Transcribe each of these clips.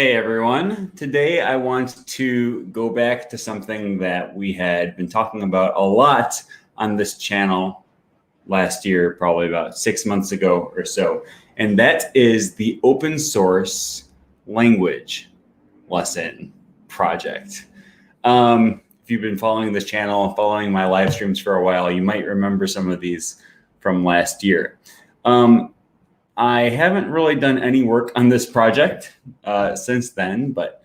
Hey everyone, today I want to go back to something that we had been talking about a lot on this channel last year, probably about 6 months ago or so, and that is the open source language lesson project. If you've been following this channel, following my live streams for a while, you might remember some of these from last year. I haven't really done any work on this project since then, but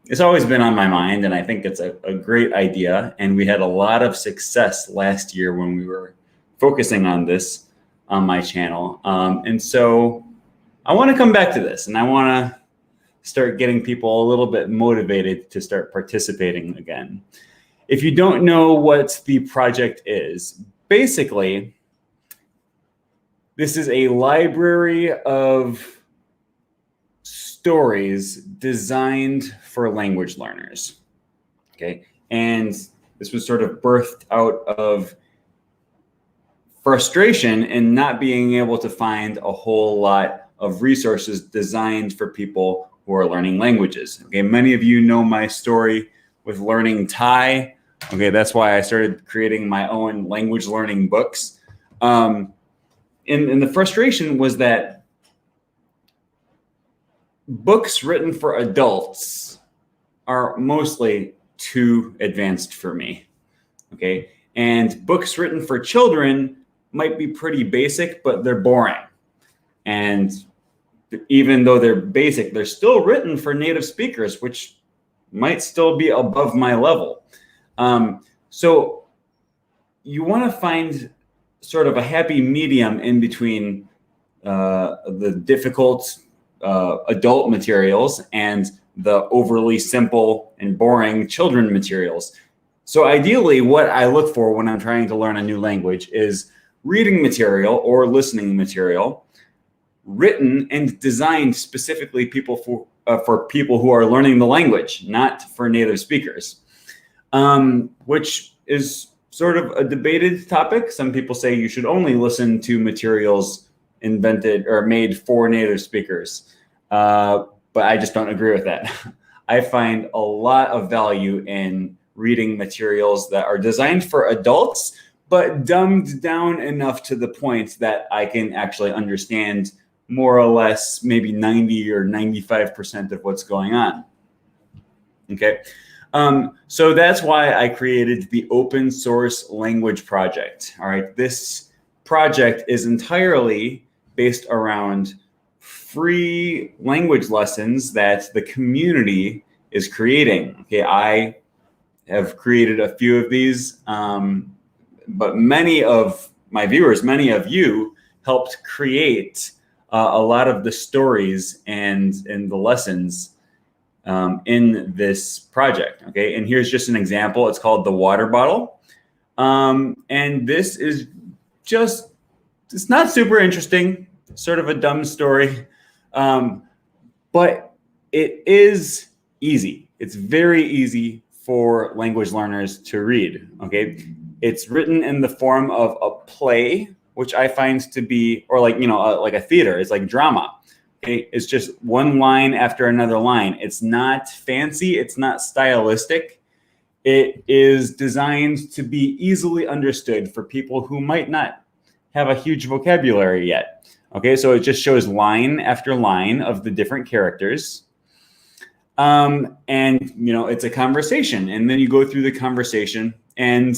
it's always been on my mind, and I think it's a great idea. And we had a lot of success last year when we were focusing on this on my channel. And so I want to come back to this, and I want to start getting people a little bit motivated to start participating again. If you don't know what the project is, basically, this is a library of stories designed for language learners, okay? And this was sort of birthed out of frustration in not being able to find a whole lot of resources designed for people who are learning languages, okay? Many of you know my story with learning Thai, okay? That's why I started creating my own language learning books. And the frustration was that books written for adults are mostly too advanced for me, okay? And books written for children might be pretty basic, but they're boring. And even though they're basic, they're still written for native speakers, which might still be above my level. So you want to find sort of a happy medium in between the difficult adult materials and the overly simple and boring children materials. So ideally, what I look for when I'm trying to learn a new language is reading material or listening material written and designed specifically for people who are learning the language, not for native speakers, which is sort of a debated topic. Some people say you should only listen to materials invented or made for native speakers, but I just don't agree with that. I find a lot of value in reading materials that are designed for adults, but dumbed down enough to the point that I can actually understand more or less maybe 90 or 95% of what's going on, okay? So that's why I created the open source language project. All right, this project is entirely based around free language lessons that the community is creating. Okay, I have created a few of these, but many of my viewers, many of you helped create a lot of the stories and the lessons in this project, okay? And here's just an example. It's called The Water Bottle. And this is just, it's not super interesting, sort of a dumb story, but it is easy. It's very easy for language learners to read, okay? It's written in the form of a play, which I find to be, or like, you know, like a theater, it's like drama. It's just one line after another line. It's not fancy. It's not stylistic. It is designed to be easily understood for people who might not have a huge vocabulary yet. Okay, so it just shows line after line of the different characters. And, you know, it's a conversation. And then you go through the conversation and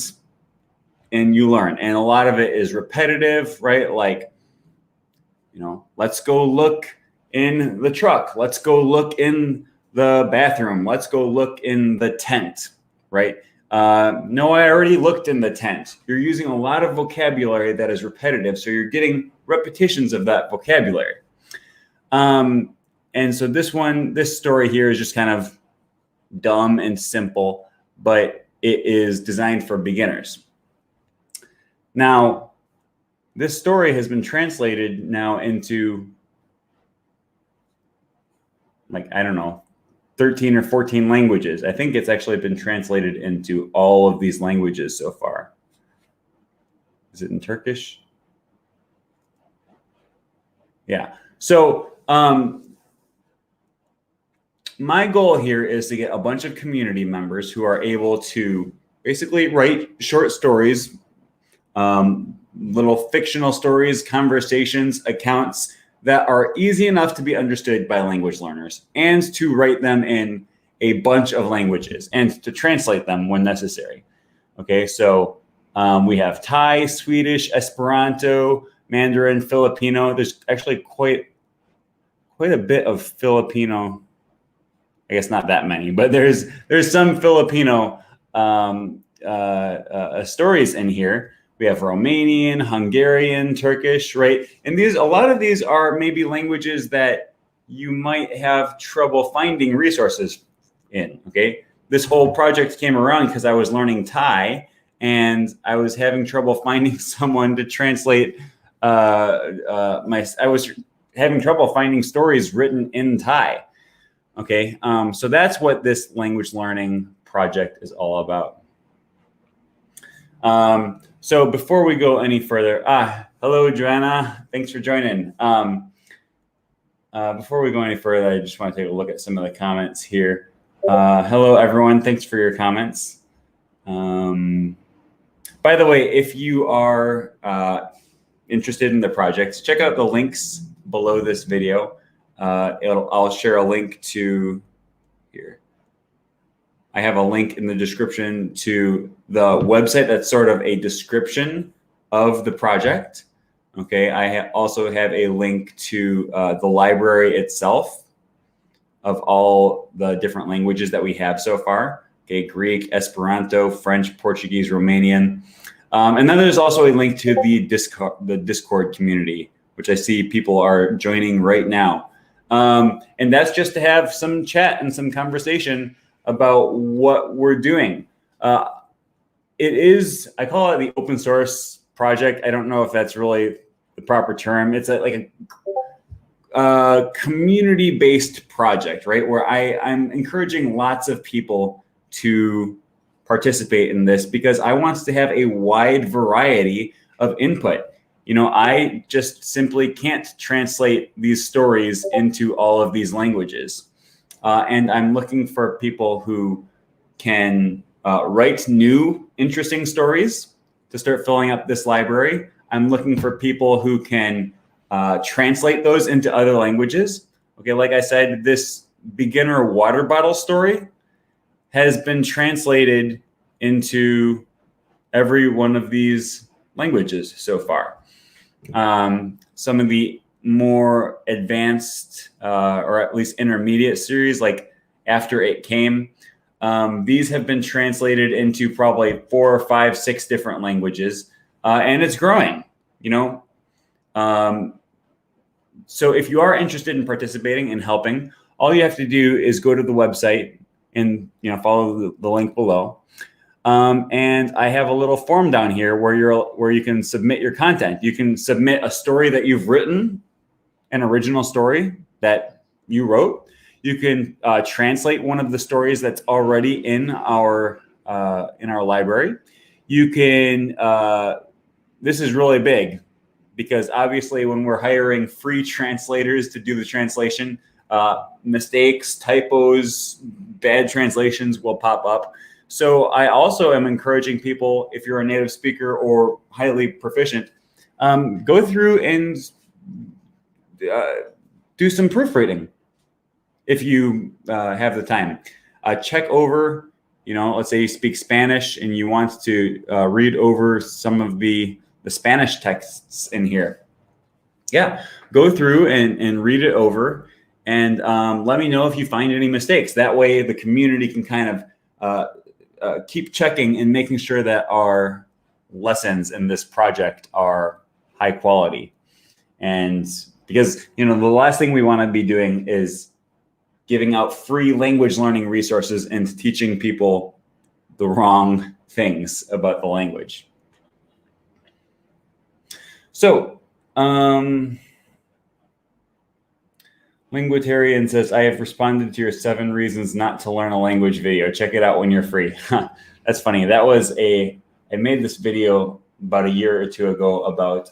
you learn. And a lot of it is repetitive, right? Like, you know, let's go look in the truck. Let's go look in the bathroom. Let's go look in the tent, right? No, I already looked in the tent. You're using a lot of vocabulary that is repetitive, so you're getting repetitions of that vocabulary. And so this story here is just kind of dumb and simple, but it is designed for beginners. Now, this story has been translated now into, like, I don't know, 13 or 14 languages. I think it's actually been translated into all of these languages so far. Is it in Turkish? Yeah. So my goal here is to get a bunch of community members who are able to basically write short stories, little fictional stories, conversations, accounts that are easy enough to be understood by language learners, and to write them in a bunch of languages and to translate them when necessary. Okay, so we have Thai, Swedish, Esperanto, Mandarin, Filipino. There's actually quite a bit of Filipino. I guess not that many, but there's some Filipino stories in here. We have Romanian, Hungarian, Turkish, right? And a lot of these are maybe languages that you might have trouble finding resources in. Okay, this whole project came around because I was learning Thai and I was having trouble finding someone to translate. I was having trouble finding stories written in Thai. Okay, so that's what this language learning project is all about. So before we go any further, hello, Joanna. Thanks for joining. Before we go any further, I just want to take a look at some of the comments here. Hello, everyone. Thanks for your comments. By the way, if you are interested in the project, check out the links below this video. I'll share a link to here. I have a link in the description to the website that's sort of a description of the project. Okay, I also have a link to the library itself of all the different languages that we have so far. Okay, Greek, Esperanto, French, Portuguese, Romanian. And then there's also a link to the Discord community, which I see people are joining right now. And that's just to have some chat and some conversation about what we're doing. It is, I call it the open source project. I don't know if that's really the proper term. It's like a community-based project, right? Where I'm encouraging lots of people to participate in this because I want to have a wide variety of input. You know, I just simply can't translate these stories into all of these languages. And I'm looking for people who can write new, interesting stories to start filling up this library. I'm looking for people who can translate those into other languages. Okay, like I said, this beginner water bottle story has been translated into every one of these languages so far. Some of the more advanced or at least intermediate series, like After It Came, these have been translated into probably 4, 5, 6 different languages, and it's growing, you know. So if you are interested in participating and helping, all you have to do is go to the website and follow the link below. And I have a little form down here where you can submit your content. You can submit a story that you've written, an original story that you wrote. You can translate one of the stories that's already in our library. You can. This is really big because obviously when we're hiring free translators to do the translation, mistakes, typos, bad translations will pop up. So I also am encouraging people, if you're a native speaker or highly proficient, go through and do some proofreading if you have the time. Check over, let's say you speak Spanish and you want to read over some of the Spanish texts in here. Yeah, go through and read it over and let me know if you find any mistakes. That way the community can kind of keep checking and making sure that our lessons in this project are high quality. And because, the last thing we want to be doing is giving out free language learning resources and teaching people the wrong things about the language. So, Linguitarian says, I have responded to your 7 reasons not to learn a language video. Check it out when you're free. That's funny. That was I made this video about a year or 2 ago about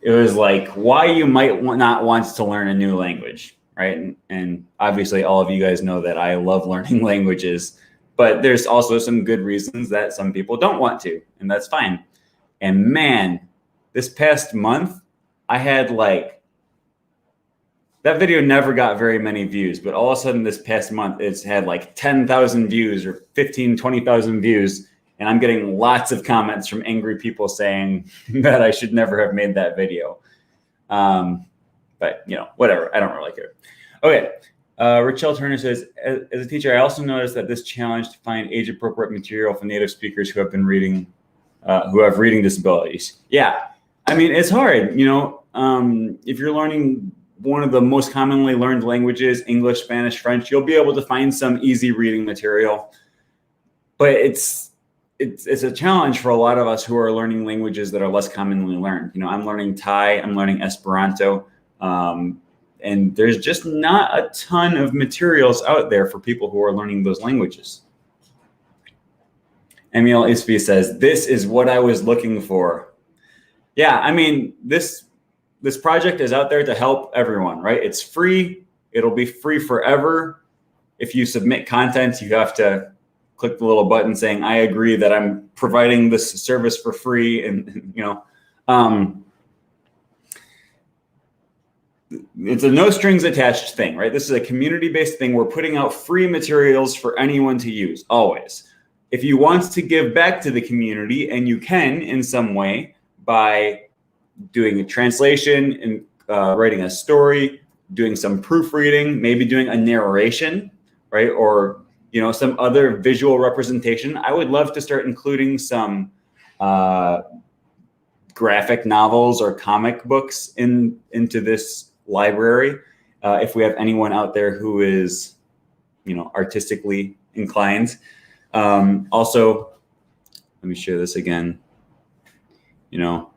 it was like why you might not want to learn a new language, right? And obviously all of you guys know that I love learning languages, but there's also some good reasons that some people don't want to, and that's fine. And man, this past month, I had like, that video never got very many views, but all of a sudden this past month, it's had like 10,000 views or 15, 20,000 views. And I'm getting lots of comments from angry people saying that I should never have made that video. But you know, whatever, I don't really care. Okay, Rachel Turner says, as a teacher, I also noticed that this challenge to find age-appropriate material for native speakers who have been reading, who have reading disabilities. Yeah, I mean, it's hard, you know, if you're learning one of the most commonly learned languages, English, Spanish, French, you'll be able to find some easy reading material. But it's a challenge for a lot of us who are learning languages that are less commonly learned. You know, I'm learning Thai, I'm learning Esperanto, and there's just not a ton of materials out there for people who are learning those languages. Emil Isfi says, this is what I was looking for. Yeah, I mean, this project is out there to help everyone, right? It's free. It'll be free forever. If you submit content, you have to click the little button saying, I agree that I'm providing this service for free. And, you know, it's a no strings attached thing, right? This is a community-based thing. We're putting out free materials for anyone to use, always. If you want to give back to the community, and you can in some way by doing a translation and writing a story, doing some proofreading, maybe doing a narration, right? Or, you know, some other visual representation. I would love to start including some graphic novels or comic books into this library. If we have anyone out there who is, you know, artistically inclined. Also, let me share this again. You know,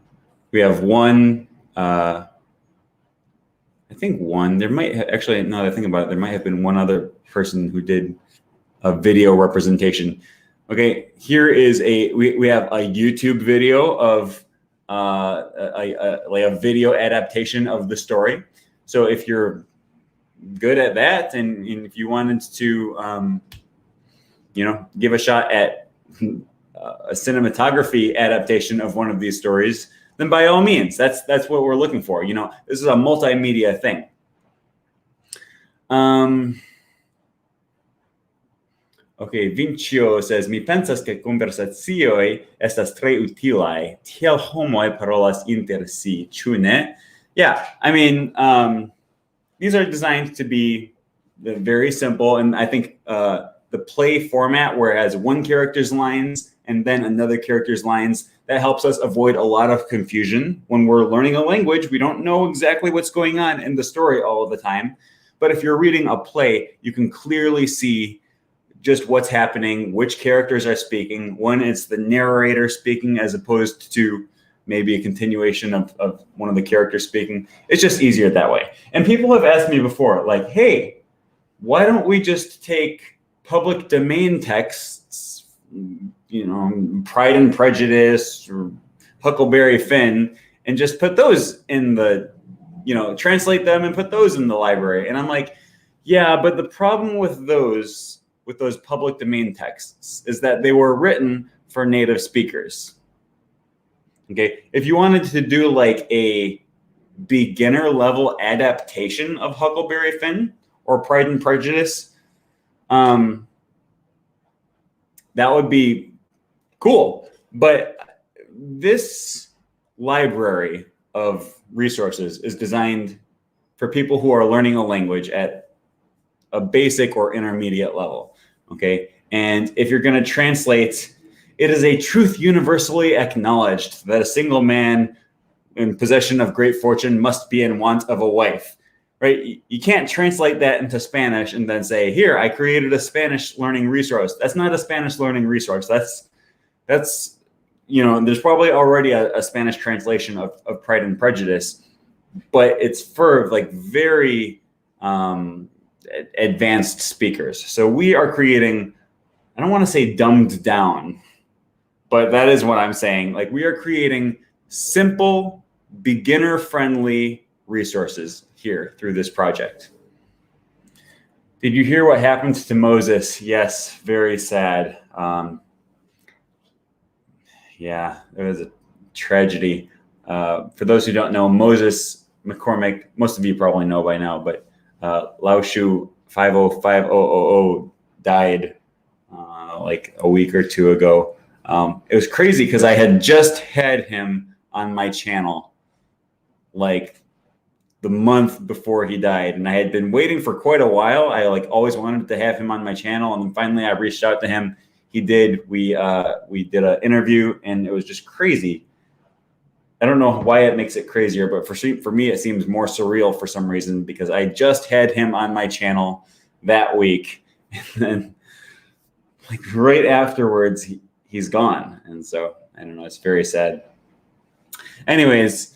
we have one, I think one, there might actually, now that I think about it, there might have been one other person who did a video representation. Okay, here is we have a YouTube video of like a video adaptation of the story. So if you're good at that, and if you wanted to, you know, give a shot at a cinematography adaptation of one of these stories, then by all means, that's what we're looking for. You know, this is a multimedia thing. Okay, Vincio says, mi pensas ke konversacioj estas tre utilaj, tiel homoj parolas inter si, ĉu ne? Yeah, I mean, these are designed to be very simple, and I think the play format where it has one character's lines and then another character's lines, that helps us avoid a lot of confusion. When we're learning a language, we don't know exactly what's going on in the story all of the time. But if you're reading a play, you can clearly see just what's happening, which characters are speaking, when it's the narrator speaking as opposed to maybe a continuation of one of the characters speaking. It's just easier that way. And people have asked me before, like, hey, why don't we just take public domain texts, you know, Pride and Prejudice or Huckleberry Finn, and just put those in the, you know, translate them and put those in the library? And I'm like, yeah, but the problem with those public domain texts is that they were written for native speakers. Okay, if you wanted to do like a beginner level adaptation of Huckleberry Finn or Pride and Prejudice, that would be cool. But this library of resources is designed for people who are learning a language at a basic or intermediate level, okay? And if you're gonna translate, it is a truth universally acknowledged that a single man in possession of great fortune must be in want of a wife, right? You can't translate that into Spanish and then say, here, I created a Spanish learning resource. That's not a Spanish learning resource. That's you know, there's probably already a Spanish translation of Pride and Prejudice, but it's for like very advanced speakers. So we are creating, I don't want to say dumbed down, but that is what I'm saying. Like, we are creating simple beginner-friendly resources here through this project. Did you hear what happened to Moses? Yes, very sad. Yeah, it was a tragedy. For those who don't know, Moses McCormick, most of you probably know by now, but Laoshu 505000 died like a week or two ago. It was crazy because I had just had him on my channel like the month before he died, and I had been waiting for quite a while. I like always wanted to have him on my channel, and then finally I reached out to him. He did. We did an interview, and it was just crazy. I don't know why it makes it crazier, but for me it seems more surreal for some reason, because I just had him on my channel that week, and then like right afterwards he's gone. And so I don't know, it's very sad. Anyways,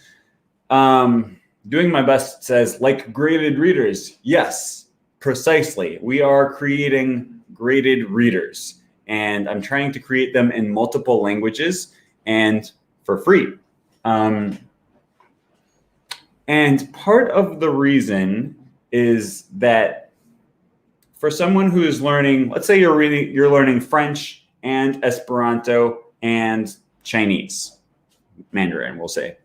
doing my best says, like graded readers. Yes, precisely. We are creating graded readers, and I'm trying to create them in multiple languages and for free. And part of the reason is that for someone who is learning, let's say you're learning French and Esperanto and Chinese, Mandarin, we'll say.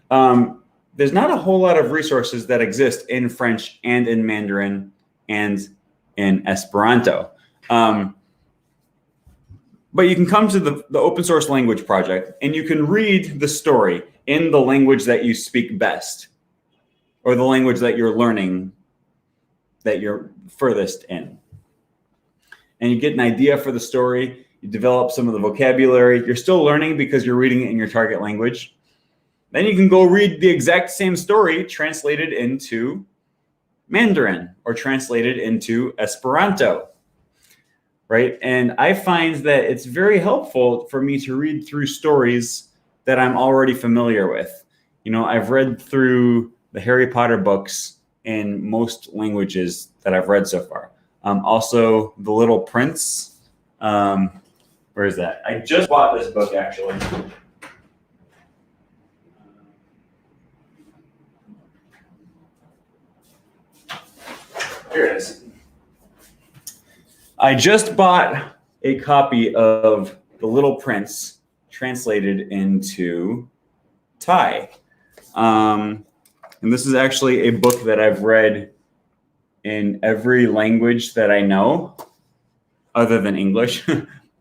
There's not a whole lot of resources that exist in French and in Mandarin and in Esperanto. But you can come to the Open Source Language Project, and you can read the story in the language that you speak best, or the language that you're learning, that you're furthest in. And you get an idea for the story. You develop some of the vocabulary. You're still learning because you're reading it in your target language. Then you can go read the exact same story translated into Mandarin or translated into Esperanto, right? And I find that it's very helpful for me to read through stories that I'm already familiar with. You know, I've read through the Harry Potter books in most languages that I've read so far. Also, The Little Prince. Where is that? I just bought this book, actually. Here it is. I just bought a copy of The Little Prince translated into Thai. And this is actually a book that I've read in every language that I know, other than English,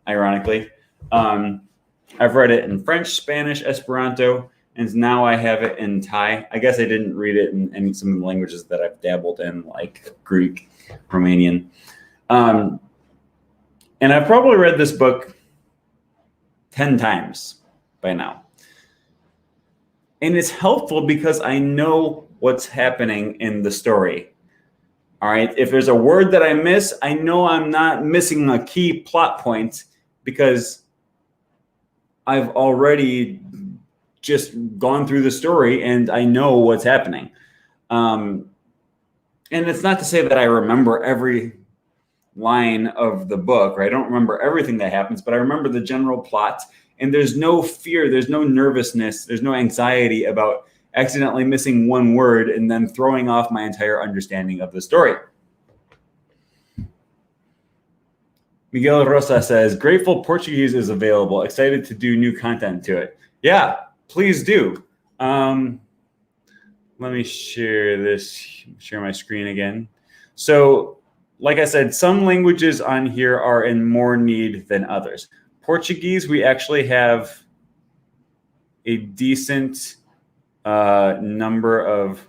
ironically. I've read it in French, Spanish, Esperanto, and now I have it in Thai. I guess I didn't read it in some of the languages that I've dabbled in, like Greek, Romanian. And I've probably read this book 10 times by now. And it's helpful because I know what's happening in the story. All right. If there's a word that I miss, I know I'm not missing a key plot point because I've already just gone through the story and I know what's happening. And it's not to say that I remember every line of the book, or I don't remember everything that happens, but I remember the general plot. And there's no fear, there's no nervousness, there's no anxiety about accidentally missing one word and then throwing off my entire understanding of the story. Miguel Rosa says, grateful Portuguese is available. Excited to do new content to it. Yeah, please do. Let me share my screen again. So, like I said, some languages on here are in more need than others. Portuguese, we actually have a decent number of,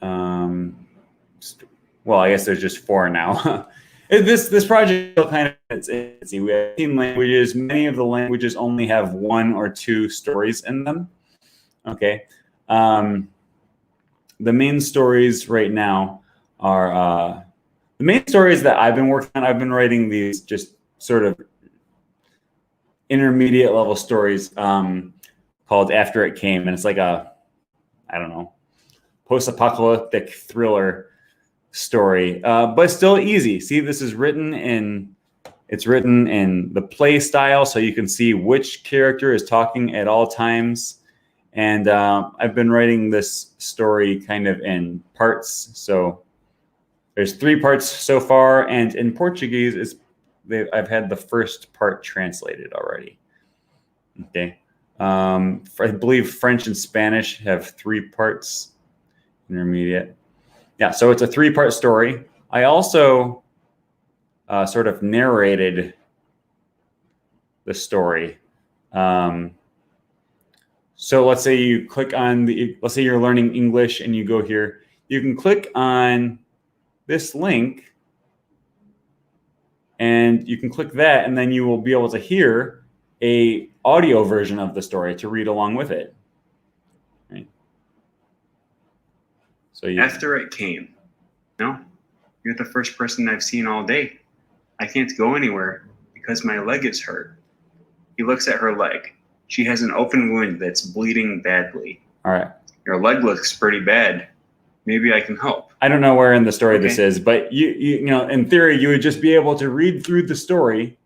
well, I guess there's just 4 now. This project kind of it's we have 18 languages. Many of the languages only have 1 or 2 stories in them. Okay. The main stories right now are the main stories that I've been working on. I've been writing these just sort of intermediate level stories called After It Came. And it's like a, I don't know, post-apocalyptic thriller story, but still easy. See, this is written in It's written in the play style, so you can see which character is talking at all times. And I've been writing this story kind of in parts. So there's 3 parts so far, and in Portuguese, I've had the first part translated already. Okay. I believe French and Spanish have 3 parts, intermediate. Yeah, so it's a 3-part story. I also sort of narrated the story. So let's say you click on let's say you're learning English and you go here. You can click on this link and you can click that, and then you will be able to hear a audio version of the story to read along with it. Right? So after it came, no, you're the first person I've seen all day. I can't go anywhere because my leg is hurt. He looks at her leg. She has an open wound that's bleeding badly. All right. Your leg looks pretty bad. Maybe I can help. I don't know where in the story this is, but you know, in theory, you would just be able to read through the story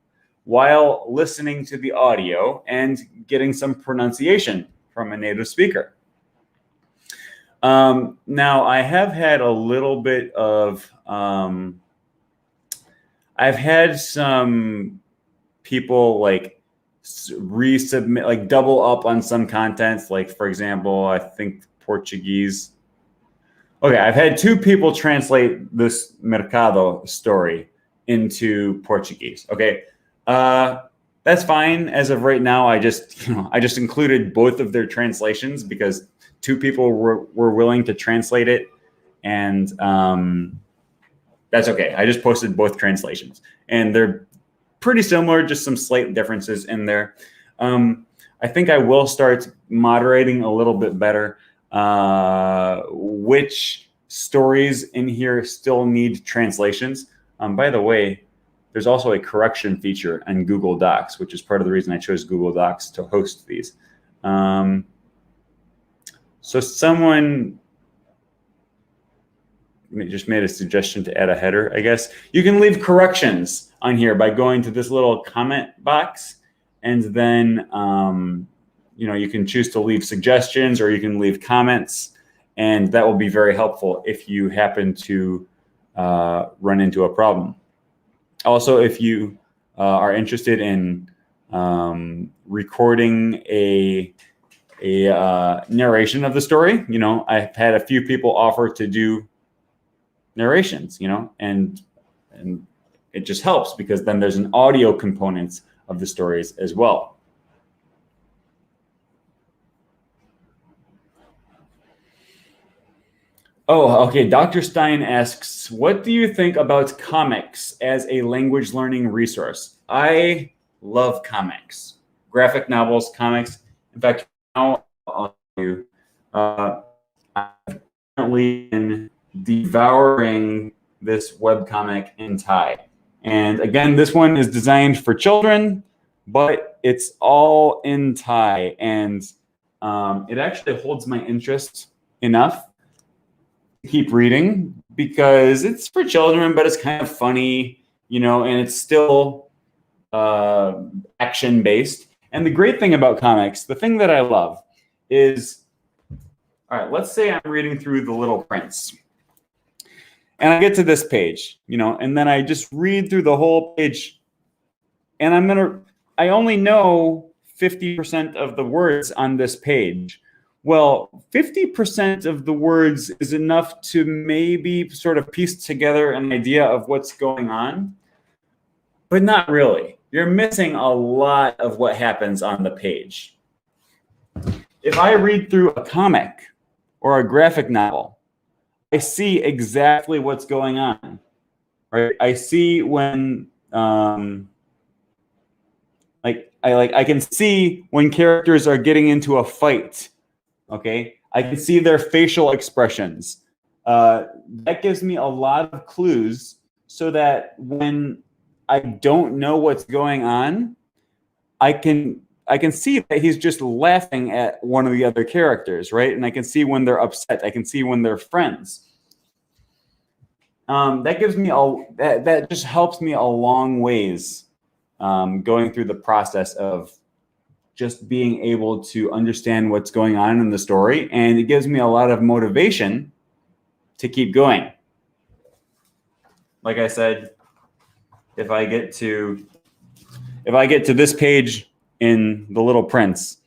while listening to the audio and getting some pronunciation from a native speaker. Now, I have had a little bit of, I've had some people like resubmit, like double up on some contents. Like, for example, I think Portuguese. Okay, I've had 2 people translate this Mercado story into Portuguese. Okay, that's fine as of right now. I just included both of their translations because 2 people were willing to translate it, and that's okay. I just posted both translations, and they're pretty similar, just some slight differences in there. I think I will start moderating a little bit better which stories in here still need translations. By the way, there's also a correction feature on Google Docs, which is part of the reason I chose Google Docs to host these. So someone just made a suggestion to add a header, I guess. You can leave corrections on here by going to this little comment box, and then you can choose to leave suggestions or you can leave comments, and that will be very helpful if you happen to run into a problem. Also, if you are interested in recording a narration of the story, I've had a few people offer to do narrations, and it just helps because then there's an audio component of the stories as well. Oh, okay. Dr. Stein asks, what do you think about comics as a language learning resource? I love comics, graphic novels, comics. In fact, now I'll tell you, I'm currently been devouring this webcomic in Thai. And again, this one is designed for children, but it's all in Thai. And it actually holds my interest enough to keep reading because it's for children, but it's kind of funny, and it's still action-based. And the great thing about comics, the thing that I love is, all right, let's say I'm reading through The Little Prince. And I get to this page, and then I just read through the whole page, and I only know 50% of the words on this page. Well, 50% of the words is enough to maybe sort of piece together an idea of what's going on, but not really. You're missing a lot of what happens on the page. If I read through a comic or a graphic novel, I see exactly what's going on, right? I see when, I can see when characters are getting into a fight. Okay, I can see their facial expressions. That gives me a lot of clues, so that when I don't know what's going on, I can see that he's just laughing at one of the other characters, right? And I can see when they're upset. I can see when they're friends. That gives me that just helps me a long ways going through the process of just being able to understand what's going on in the story. And it gives me a lot of motivation to keep going. Like I said, if I get to this page in The Little Prince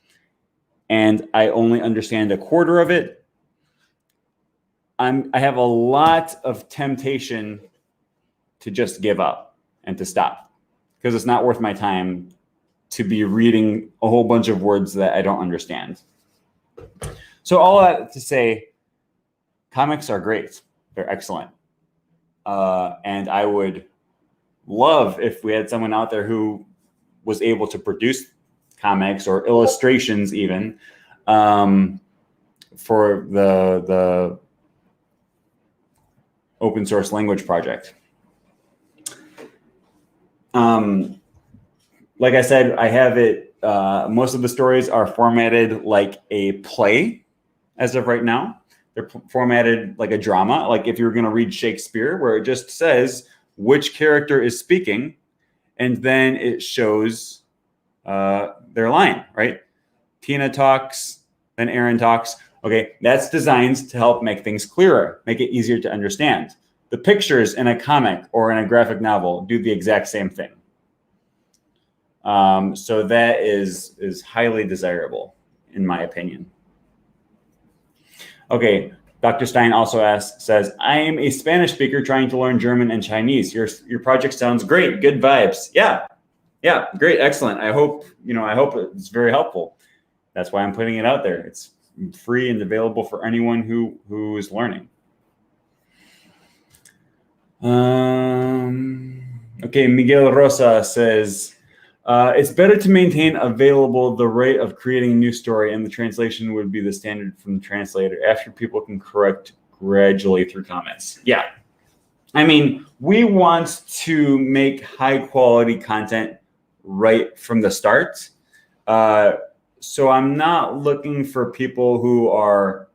and I only understand a quarter of it, I have a lot of temptation to just give up and to stop, because it's not worth my time to be reading a whole bunch of words that I don't understand. So all that to say, comics are great. They're excellent. And I would love if we had someone out there who was able to produce comics or illustrations even for the open source language project. Like I said, I have it, most of the stories are formatted like a play as of right now. They're formatted like a drama, like if you were going to read Shakespeare, where it just says which character is speaking, and then it shows their line, right? Tina talks, then Aaron talks. Okay, that's designed to help make things clearer, make it easier to understand. The pictures in a comic or in a graphic novel do the exact same thing. So that is highly desirable, in my opinion. Okay, Dr. Stein also says, I am a Spanish speaker trying to learn German and Chinese. Your project sounds great. Good vibes. Yeah, great, excellent. I hope it's very helpful. That's why I'm putting it out there. It's free and available for anyone who is learning. Okay, Miguel Rosa says, it's better to maintain available the rate of creating a new story, and the translation would be the standard from the translator after people can correct gradually through comments. Yeah. I mean, we want to make high quality content right from the start. So I'm not looking for people who are,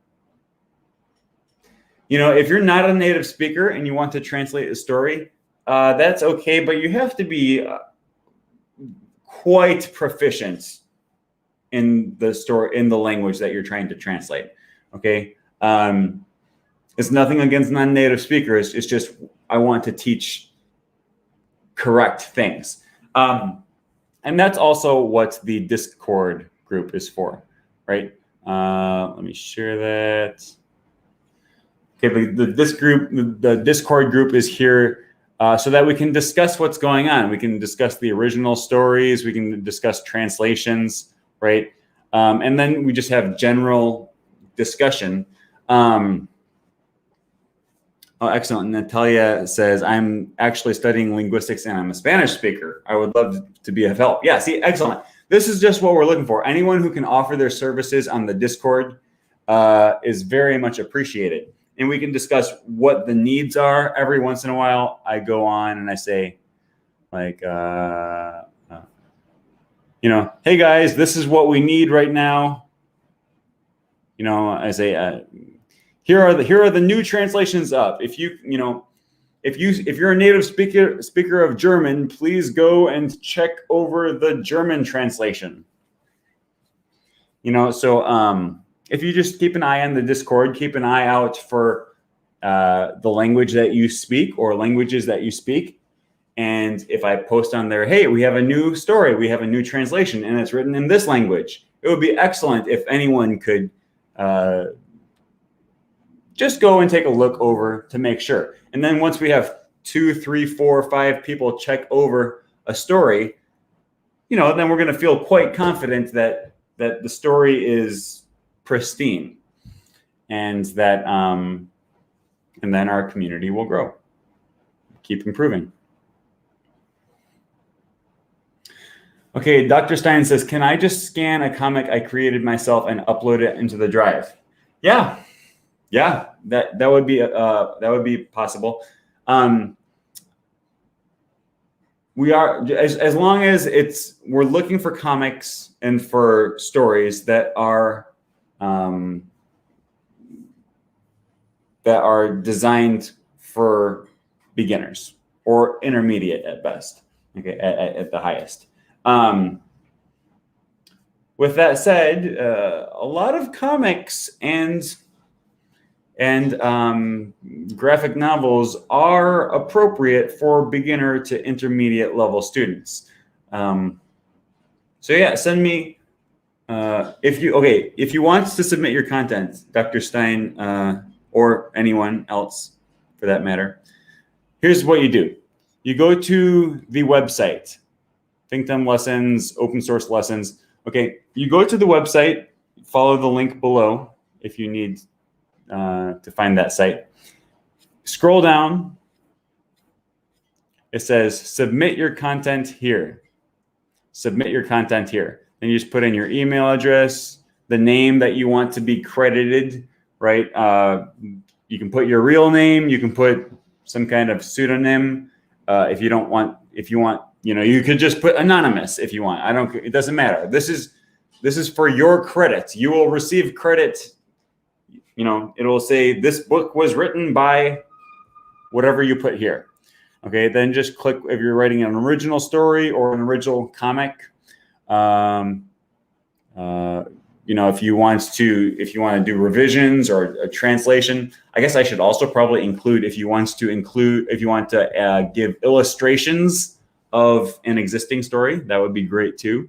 if you're not a native speaker and you want to translate a story, that's okay, but you have to be quite proficient in the story, in the language that you're trying to translate. Okay. It's nothing against non-native speakers. It's just, I want to teach correct things. And that's also what the Discord group is for, right? Let me share that. Okay, the Discord group is here so that we can discuss what's going on. We can discuss the original stories. We can discuss translations, right? And then we just have general discussion. Oh, excellent. Natalia says, I'm actually studying linguistics and I'm a Spanish speaker. I would love to be of help. Yeah, see, excellent. This is just what we're looking for. Anyone who can offer their services on the Discord is very much appreciated. And we can discuss what the needs are. Every once in a while, I go on and I say, like, hey guys, this is what we need right now. I say, here are the new translations up. If you're a native speaker of German, please go and check over the German translation. So if you just keep an eye on the Discord, keep an eye out for the language that you speak or languages that you speak. And if I post on there, hey, we have a new story, we have a new translation, and it's written in this language, it would be excellent if anyone could just go and take a look over to make sure. And then once we have 2, 3, 4, 5 people check over a story, then we're going to feel quite confident that the story is pristine, and that and then our community will grow, keep improving. Okay, Dr. Stein says, can I just scan a comic I created myself and upload it into the drive? Yeah, that would be possible. We are, as long as we're looking for comics and for stories that are designed for beginners or intermediate at best. Okay, at the highest. With that said, a lot of comics and graphic novels are appropriate for beginner to intermediate level students. So yeah, send me if you want to submit your content, Dr. Stein, or anyone else for that matter. Here's what you do: you go to the website, ThinkDumb Lessons, open source lessons. Okay, you go to the website, follow the link below if you need to find that site. Scroll down. It says submit your content here. Submit your content here. Then you just put in your email address, the name that you want to be credited, right? You can put your real name. You can put some kind of pseudonym. If you want, you could just put anonymous if you want. It doesn't matter. This is for your credit. You will receive credit. It'll say this book was written by whatever you put here. Okay, then just click if you're writing an original story or an original comic. If you want to do revisions or a translation, I guess I should also probably include if you want to give illustrations of an existing story, that would be great too.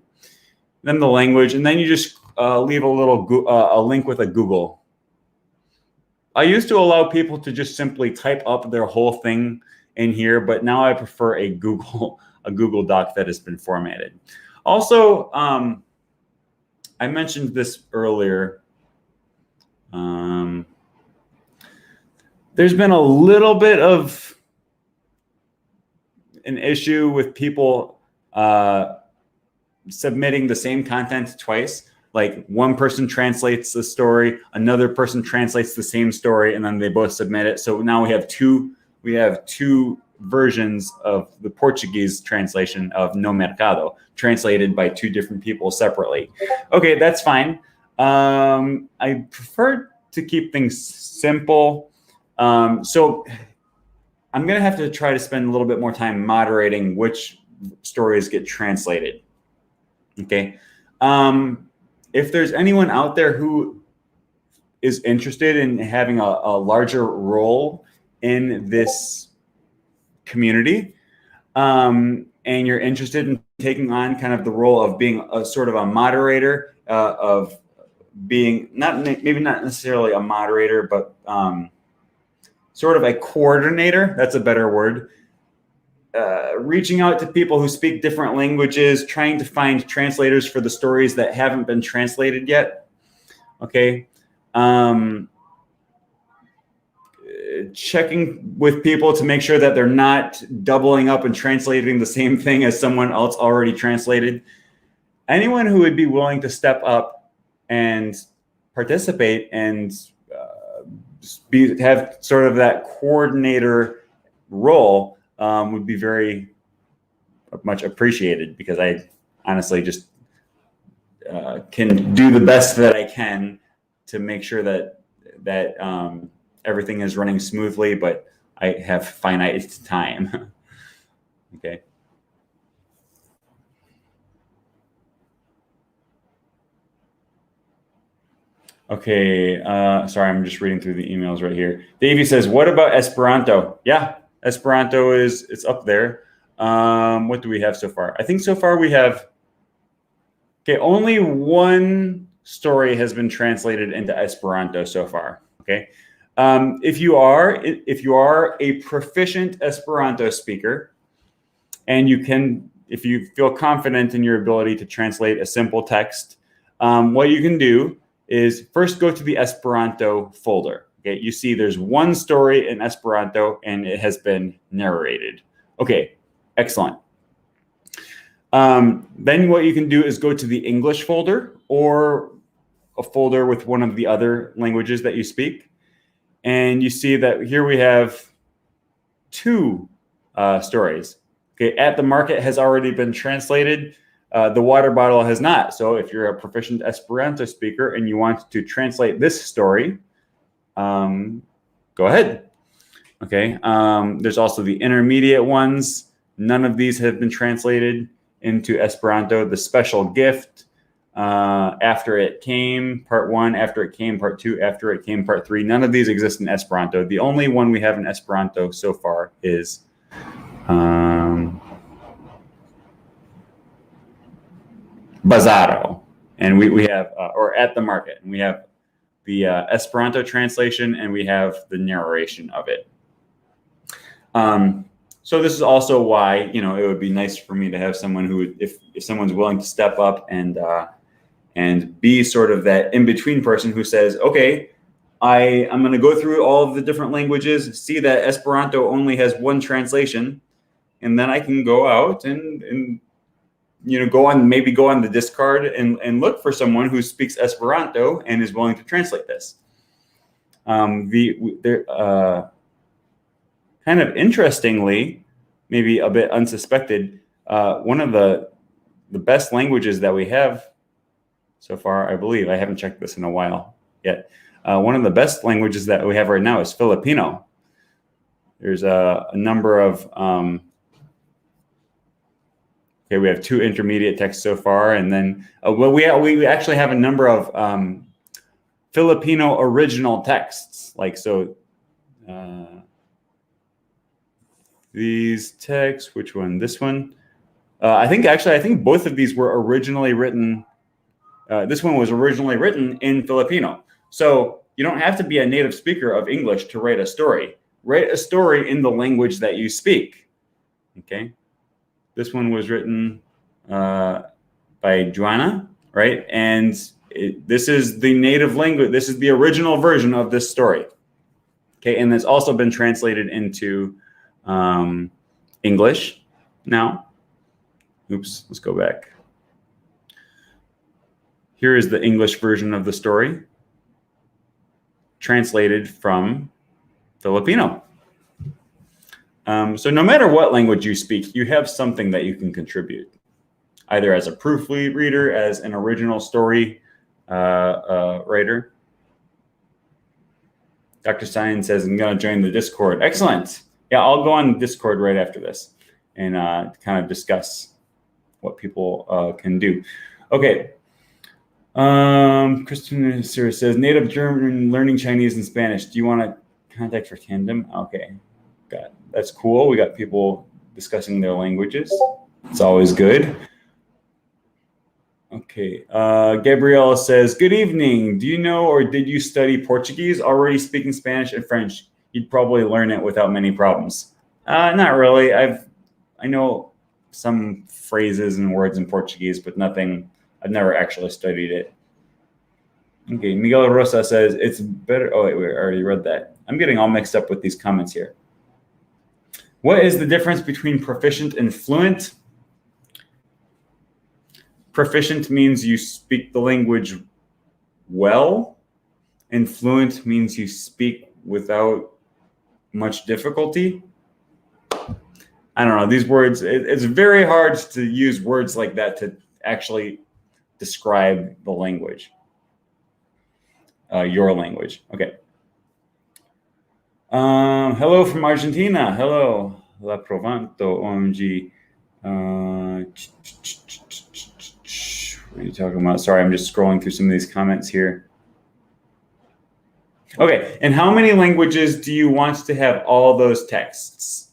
Then the language, and then you just leave a link with a Google. I used to allow people to just simply type up their whole thing in here, but now I prefer a Google Doc that has been formatted. Also, I mentioned this earlier. There's been a little bit of an issue with people submitting the same content twice. Like one person translates the story, another person translates the same story, and then they both submit it. So now we have two versions of the Portuguese translation of No Mercado, translated by two different people separately. Okay, that's fine. I prefer to keep things simple. So I'm going to have to try to spend a little bit more time moderating which stories get translated. Okay. If there's anyone out there who is interested in having a larger role in this community, and you're interested in taking on kind of the role of being a sort of a moderator, of being maybe not necessarily a moderator, but sort of a coordinator, that's a better word, reaching out to people who speak different languages, trying to find translators for the stories that haven't been translated yet. Okay. Checking with people to make sure that they're not doubling up and translating the same thing as someone else already translated. Anyone who would be willing to step up and participate and have sort of that coordinator role would be very much appreciated, because I honestly just can do the best that I can to make sure that everything is running smoothly, but I have finite time. Okay. Okay, sorry, I'm just reading through the emails right here. Davey says, what about Esperanto? Yeah, Esperanto it's up there. What do we have so far? I think so far we have, only one story has been translated into Esperanto so far. Okay. If you are a proficient Esperanto speaker, and if you feel confident in your ability to translate a simple text, what you can do is first go to the Esperanto folder. Okay, you see there's one story in Esperanto and it has been narrated. Okay, excellent. Then what you can do is go to the English folder or a folder with one of the other languages that you speak. And you see that here we have two stories. Okay, At the Market has already been translated. The Water Bottle has not. So if you're a proficient Esperanto speaker and you want to translate this story, go ahead. Okay. There's also the intermediate ones. None of these have been translated into Esperanto. The Special Gift, After It Came, Part 1, After It Came, Part 2, After It Came, Part 3. None of these exist in Esperanto. The only one we have in Esperanto so far is Bazaro. And we have, or At the Market. And we have the Esperanto translation, and we have the narration of it. So this is also why, you know, it would be nice for me to have someone who, if someone's willing to step up and be sort of that in-between person who says, okay, I'm going to go through all of the different languages, see that Esperanto only has one translation, and then I can go out and you know, go on the discard and look for someone who speaks Esperanto and is willing to translate this. Kind of interestingly, maybe a bit unsuspected, one of the best languages that we have so far, I believe, I haven't checked this in a while yet, one of the best languages that we have right now is Filipino. There's a number of, okay, we have 2 intermediate texts so far, and then, well, we actually have a number of Filipino original texts, like so. These texts, which one? This one? I think both of these were originally written. This one was originally written in Filipino. So you don't have to be a native speaker of English to write a story. Write a story in the language that you speak. Okay. This one was written by Joanna, right? And this is the native language. This is the original version of this story. Okay. And it's also been translated into English now. Oops, let's go back. Here is the English version of the story, translated from Filipino. So no matter what language you speak, you have something that you can contribute, either as a proofreader, as an original story writer. Dr. Stein says, I'm going to join the Discord. Excellent. Yeah, I'll go on Discord right after this and kind of discuss what people can do. Okay. Kristen says, native German learning Chinese and Spanish. Do you want to contact for tandem? Okay. That's cool. We got people discussing their languages. It's always good. Okay. Gabrielle says, good evening. Do you know or did you study Portuguese? Already speaking Spanish and French, you'd probably learn it without many problems. Not really. I know some phrases and words in Portuguese, but nothing. I've never actually studied it. Okay. Miguel Rosa says it's better. Oh, wait, we already read that. I'm getting all mixed up with these comments here. What is the difference between proficient and fluent? Proficient means you speak the language well, and fluent means you speak without much difficulty. I don't know, these words, it's very hard to use words like that to actually describe the language, your language. Okay. Hello from Argentina. Hello, La Provanto, OMG. What are you talking about? Sorry, I'm just scrolling through some of these comments here. Okay, and how many languages do you want to have all those texts?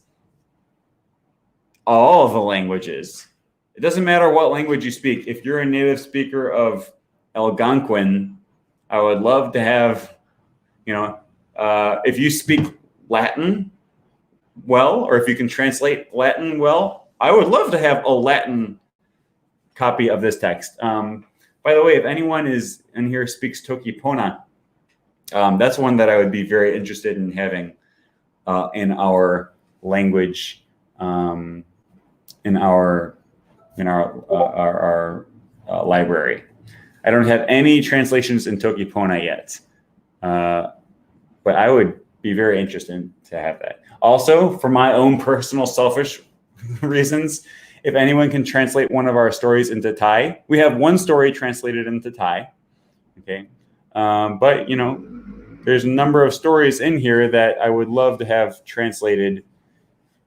All of the languages. It doesn't matter what language you speak. If you're a native speaker of Algonquin, I would love to have, you know, if you speak Latin well, or if you can translate Latin well, I would love to have a Latin copy of this text. By the way, if anyone is in here speaks Toki-Pona, that's one that I would be very interested in having in our language, in our library. I don't have any translations in Toki-Pona yet, but I would be very interested to have that. Also, for my own personal selfish reasons, if anyone can translate one of our stories into Thai, we have one story translated into Thai. Okay, but you know, there's a number of stories in here that I would love to have translated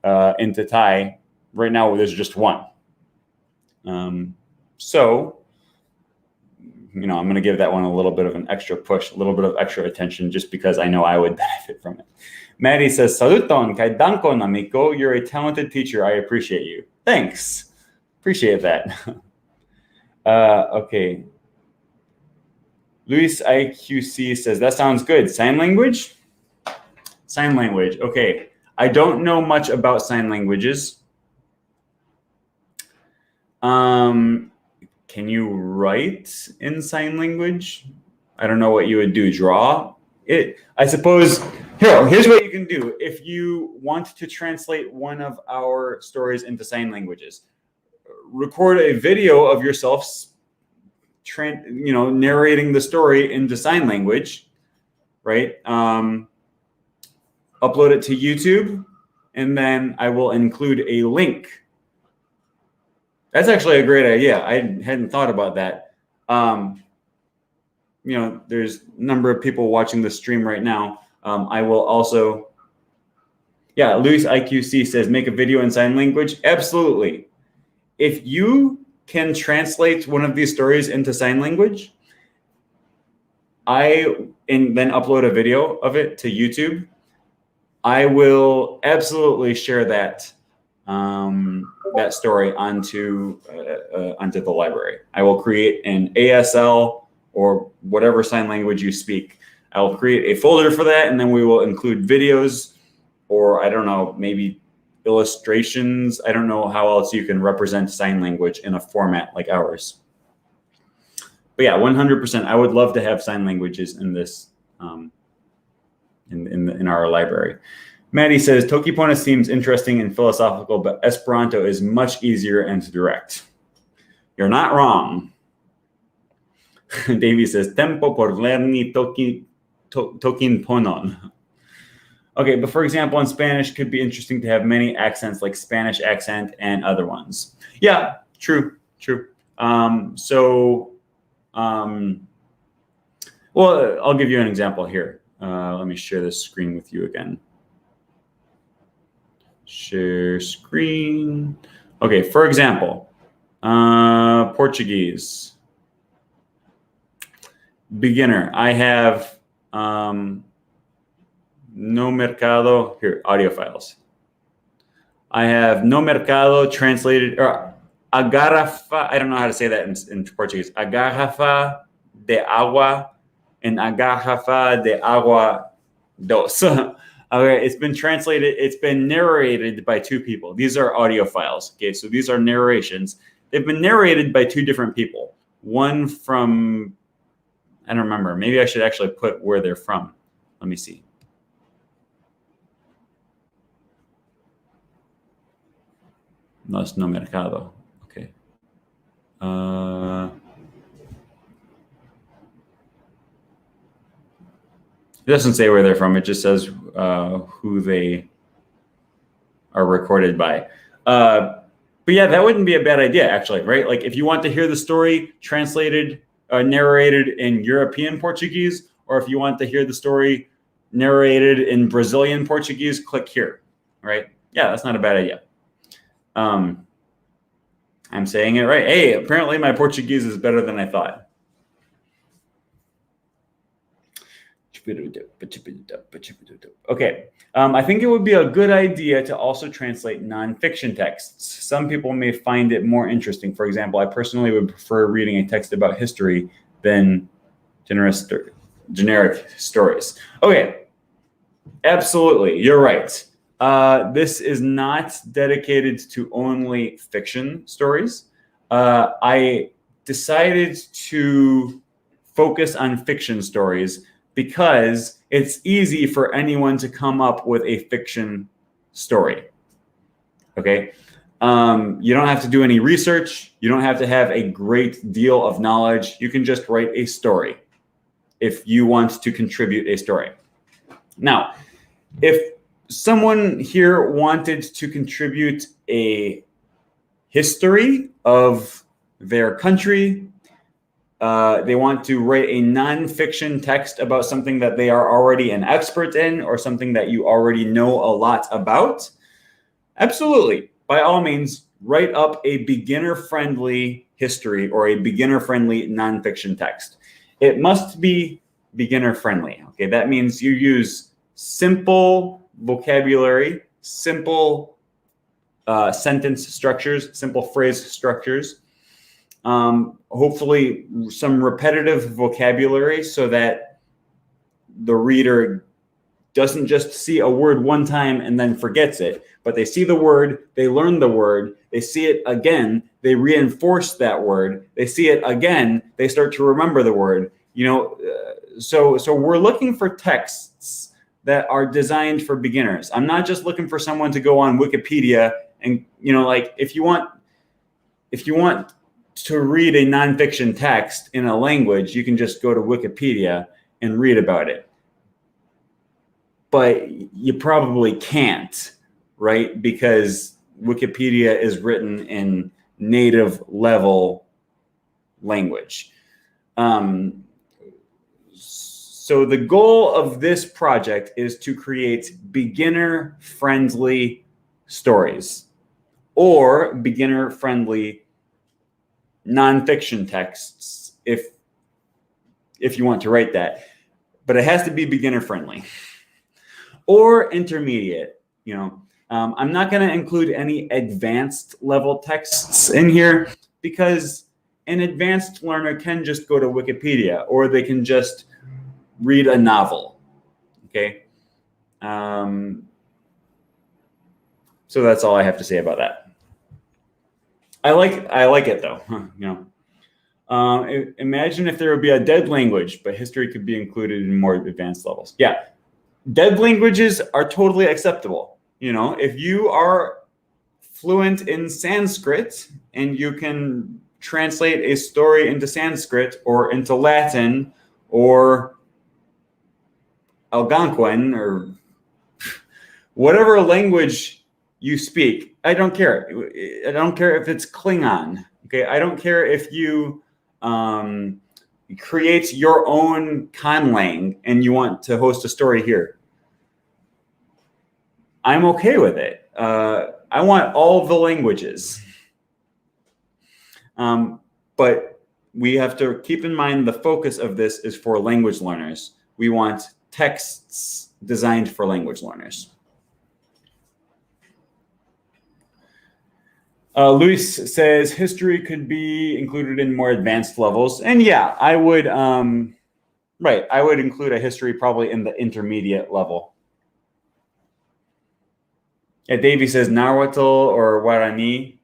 into Thai right now there's just one. So, I'm going to give that one a little bit of an extra push, a little bit of extra attention, just because I know I would benefit from it. Maddie says, Saluton, kai dankon, amico. You're a talented teacher. I appreciate you. Thanks. Appreciate that. Okay. Luis IQC says, that sounds good. Sign language? Sign language. Okay. I don't know much about sign languages. Can you write in sign language? I don't know what you would do. Draw it? I suppose. Here's what you can do. If you want to translate one of our stories into sign languages, record a video of yourself narrating the story into sign language, right? Upload it to YouTube, and then I will include a link. That's actually a great idea. I hadn't thought about that. There's a number of people watching the stream right now. I will also, Luis IQC says, make a video in sign language. Absolutely. If you can translate one of these stories into sign language, and then upload a video of it to YouTube, I will absolutely share that story onto the library. I will create an ASL or whatever sign language you speak. I will create a folder for that, and then we will include videos, or I don't know, maybe illustrations. I don't know how else you can represent sign language in a format like ours. But yeah, 100%. I would love to have sign languages in this in our library. Maddie says, Tokipona seems interesting and philosophical, but Esperanto is much easier and direct. You're not wrong. Davey says, tempo por lerni Tokinponon. Okay, but for example, in Spanish, it could be interesting to have many accents like Spanish accent and other ones. Yeah, true. Well, I'll give you an example here. Let me share this screen with you again. Share screen. Okay, for example, Portuguese. Beginner. I have no mercado. Here, audio files. I have no mercado translated, or a garrafa. I don't know how to say that in Portuguese. A garrafa de agua and a garrafa de agua dos. Okay, it's been translated. It's been narrated by two people. These are audio files. Okay, so these are narrations. They've been narrated by two different people. One from, I don't remember. Maybe I should actually put where they're from. Let me see. No, it's no mercado. Okay. It doesn't say where they're from. It just says who they are recorded by. But yeah, that wouldn't be a bad idea, actually, right? Like if you want to hear the story translated, narrated in European Portuguese, or if you want to hear the story narrated in Brazilian Portuguese, click here, right? Yeah, that's not a bad idea. I'm saying it right. Hey, apparently my Portuguese is better than I thought. Okay. I think it would be a good idea to also translate nonfiction texts. Some people may find it more interesting. For example, I personally would prefer reading a text about history than generic stories. Okay. Absolutely. You're right. This is not dedicated to only fiction stories. I decided to focus on fiction stories because it's easy for anyone to come up with a fiction story. Okay? You don't have to do any research. You don't have to have a great deal of knowledge. You can just write a story if you want to contribute a story. Now, if someone here wanted to contribute a history of their country, they want to write a nonfiction text about something that they are already an expert in or something that you already know a lot about, absolutely. by all means, write up a beginner-friendly history or a beginner-friendly nonfiction text. It must be beginner-friendly. Okay, that means you use simple vocabulary, simple sentence structures, simple phrase structures. Hopefully, some repetitive vocabulary so that the reader doesn't just see a word one time and then forgets it, but they see the word, they learn the word, they see it again, they reinforce that word, they see it again, they start to remember the word. So we're looking for texts that are designed for beginners. I'm not just looking for someone to go on Wikipedia and, like if you want to read a nonfiction text in a language, you can just go to Wikipedia and read about it. But you probably can't, right? Because Wikipedia is written in native level language. So the goal of this project is to create beginner-friendly stories or beginner-friendly nonfiction texts, if you want to write that. But it has to be beginner-friendly. Or intermediate, I'm not going to include any advanced level texts in here because an advanced learner can just go to Wikipedia or they can just read a novel. Okay. So that's all I have to say about that. I like it though. Imagine if there would be a dead language, but history could be included in more advanced levels. Yeah. Dead languages are totally acceptable. If you are fluent in Sanskrit and you can translate a story into Sanskrit or into Latin or Algonquin or whatever language you speak, I don't care. I don't care if it's Klingon. Okay, I don't care if you create your own conlang and you want to host a story here. I'm okay with it. I want all the languages. But we have to keep in mind the focus of this is for language learners. We want texts designed for language learners. Luis says history could be included in more advanced levels. And yeah, I would, right, I would include a history probably in the intermediate level. Yeah, Davey says Nahuatl or Guarani,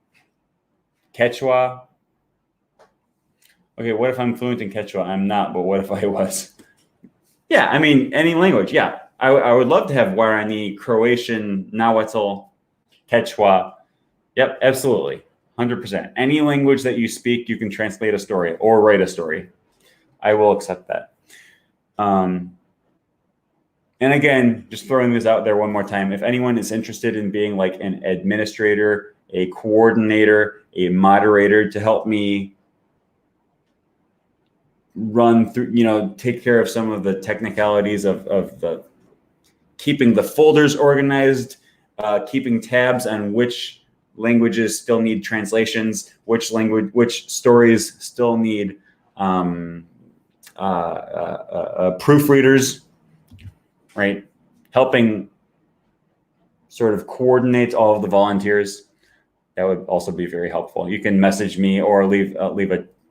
Quechua. Okay, what if I'm fluent in Quechua? I'm not, but what if I was? Yeah, I mean, any language, yeah. I would love to have Guarani, Croatian, Nahuatl, Quechua. Yep, absolutely, 100%. Any language that you speak, you can translate a story or write a story. I will accept that. And again, just throwing this out there one more time, if anyone is interested in being like an administrator, a coordinator, a moderator to help me run through, take care of some of the technicalities of the keeping the folders organized, keeping tabs on which languages still need translations, which stories still need proofreaders, right? Helping sort of coordinate all of the volunteers. That would also be very helpful. You can message me or leave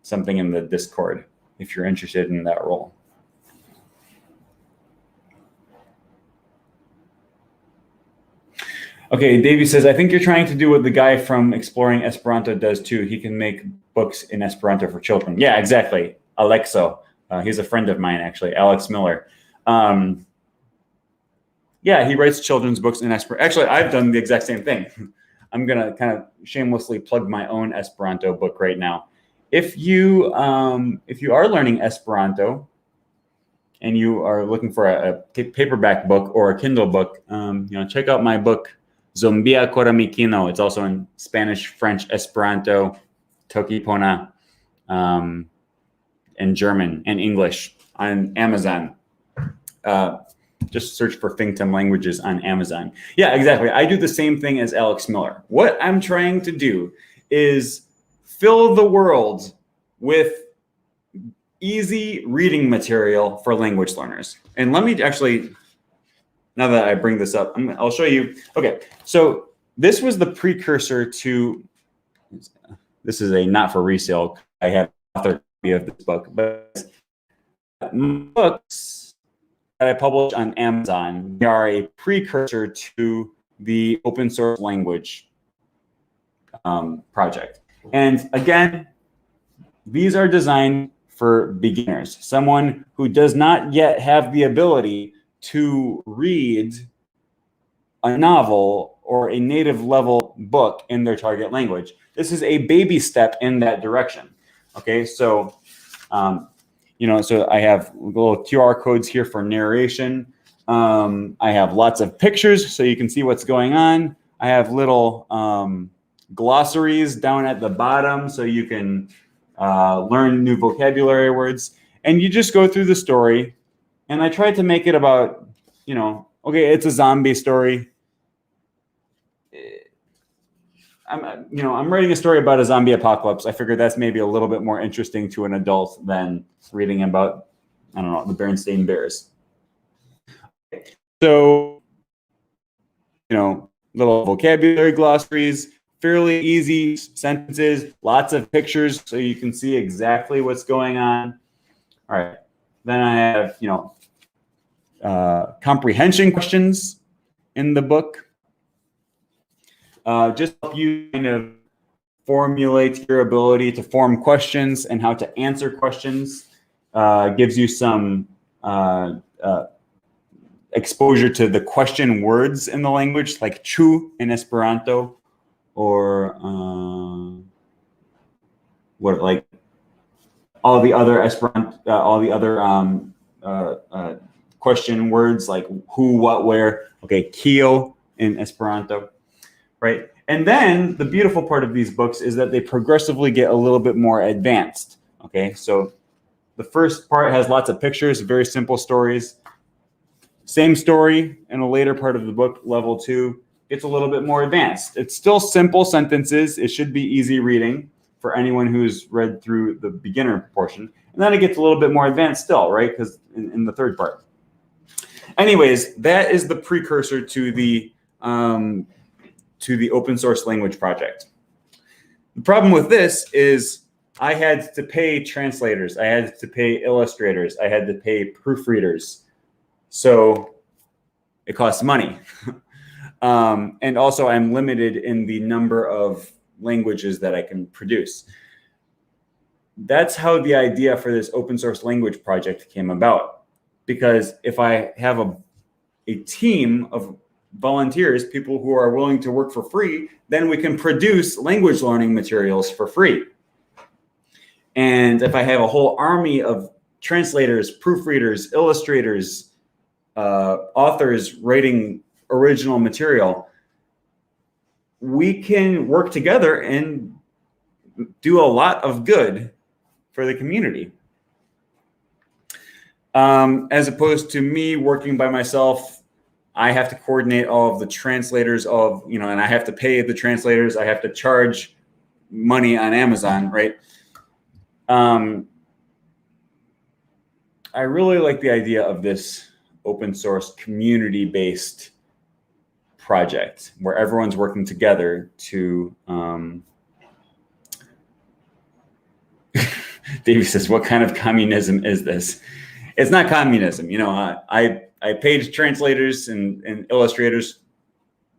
something in the Discord if you're interested in that role. Okay, Davey says, I think you're trying to do what the guy from Exploring Esperanto does too. He can make books in Esperanto for children. Yeah, exactly. Alexo. He's a friend of mine, actually, Alex Miller. Yeah, he writes children's books in Esperanto. Actually, I've done the exact same thing. I'm going to kind of shamelessly plug my own Esperanto book right now. If you are learning Esperanto and you are looking for a paperback book or a Kindle book, check out my book, Zombia Koramikino. It's also in Spanish, French, Esperanto, Tokipona, and German and English on Amazon. Just search for Finctum languages on Amazon. Yeah, exactly. I do the same thing as Alex Miller. What I'm trying to do is fill the world with easy reading material for language learners. And let me actually, now that I bring this up, I'll show you. Okay, so this was the precursor to, this is a not for resale. I have an author copy of this book, but books that I publish on Amazon, they are a precursor to the open source language project. And again, these are designed for beginners, someone who does not yet have the ability to read a novel or a native level book in their target language. This is a baby step in that direction. Okay, so so I have little QR codes here for narration. I have lots of pictures so you can see what's going on. I have little glossaries down at the bottom so you can learn new vocabulary words. And you just go through the story. And I tried to make it about, okay, it's a zombie story. I'm writing a story about a zombie apocalypse. I figured that's maybe a little bit more interesting to an adult than reading about, I don't know, the Berenstain Bears. So, little vocabulary glossaries, fairly easy sentences, lots of pictures so you can see exactly what's going on. All right. Then I have, comprehension questions in the book. Just help you kind of formulate your ability to form questions and how to answer questions. Gives you some exposure to the question words in the language, like chu in Esperanto, or like all the other Esperanto, question words like who, what, where. Okay, kio in Esperanto. Right. And then the beautiful part of these books is that they progressively get a little bit more advanced. Okay. So the first part has lots of pictures, very simple stories. Same story in a later part of the book, level 2, gets a little bit more advanced. It's still simple sentences. It should be easy reading for anyone who's read through the beginner portion. And then it gets a little bit more advanced still, right? Because in the third part. Anyways, that is the precursor to the open source language project. The problem with this is I had to pay translators, I had to pay illustrators, I had to pay proofreaders. So it costs money. And also I'm limited in the number of languages that I can produce. That's how the idea for this open source language project came about. Because if I have a team of volunteers, people who are willing to work for free, then we can produce language learning materials for free. And if I have a whole army of translators, proofreaders, illustrators, authors writing original material, we can work together and do a lot of good for the community. As opposed to me working by myself, I have to coordinate all of the translators and I have to pay the translators. I have to charge money on Amazon, right? I really like the idea of this open source community-based project where everyone's working together to, Davey says, what kind of communism is this? It's not communism. I paid translators and illustrators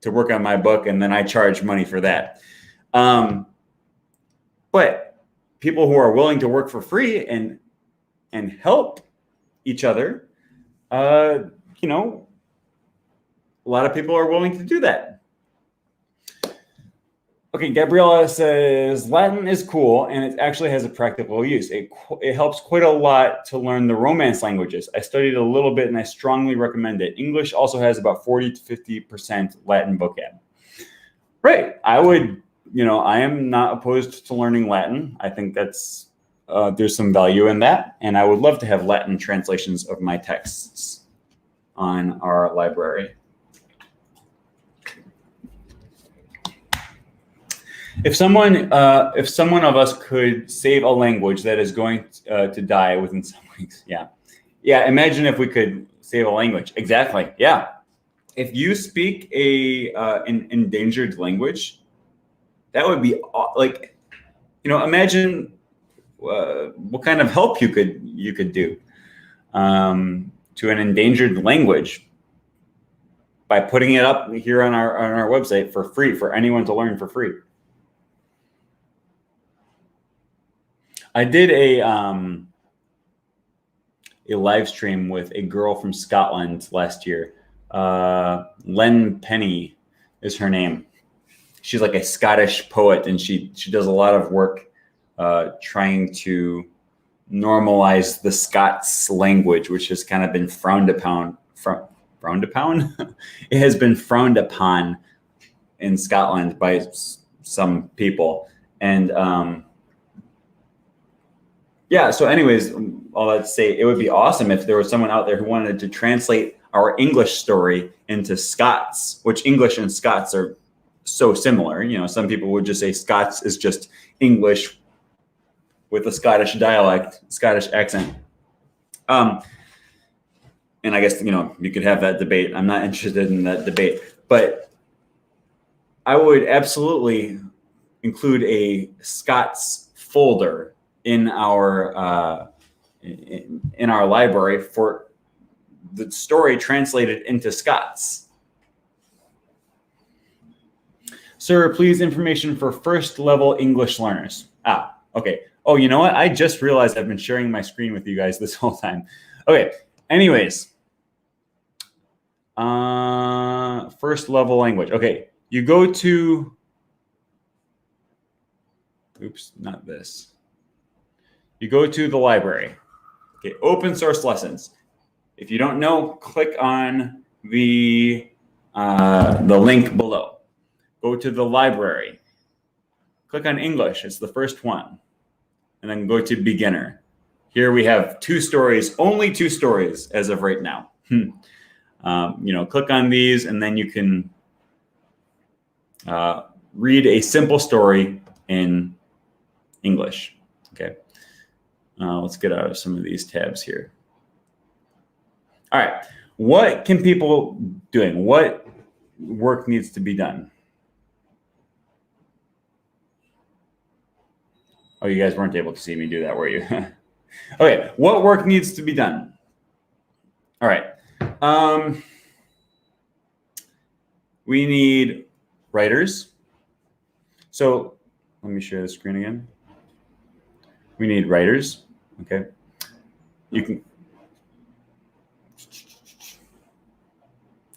to work on my book, and then I charge money for that. But people who are willing to work for free and help each other, a lot of people are willing to do that. Okay, Gabriella says, Latin is cool, and it actually has a practical use. It helps quite a lot to learn the Romance languages. I studied a little bit, and I strongly recommend it. English also has about 40 to 50% Latin vocab. Right. I am not opposed to learning Latin. I think that's there's some value in that, and I would love to have Latin translations of my texts. on our library. If someone of us could save a language that is going to die within some weeks, yeah. Imagine if we could save a language. Exactly. Yeah. If you speak an endangered language, that would be like, imagine what kind of help you could do to an endangered language by putting it up here on our website for free for anyone to learn for free. I did a live stream with a girl from Scotland last year. Len Penny is her name. She's like a Scottish poet, and she does a lot of work trying to normalize the Scots language, which has kind of been frowned upon. Frowned upon? It has been frowned upon in Scotland by some people, and yeah. So, anyways, all that to say, it would be awesome if there was someone out there who wanted to translate our English story into Scots, which English and Scots are so similar. Some people would just say Scots is just English with a Scottish dialect, Scottish accent. And I guess, you could have that debate. I'm not interested in that debate, but I would absolutely include a Scots folder in our library for the story translated into Scots. Sir, please information for first level English learners. Okay. Oh, you know what? I just realized I've been sharing my screen with you guys this whole time. Okay. Anyways, first level language. Okay. You go to, oops, not this. You go to the library. Okay. Open source lessons. If you don't know, click on the link below. Go to the library. Click on English. It's the first one. And then go to beginner. Here we have 2 stories, only 2 stories as of right now. Click on these, and then you can read a simple story in English. Okay. Let's get out of some of these tabs here. All right. What can people doing? What work needs to be done? Oh, you guys weren't able to see me do that, were you? Okay. What work needs to be done? All right. We need writers. So let me share the screen again. We need writers. Okay. You can.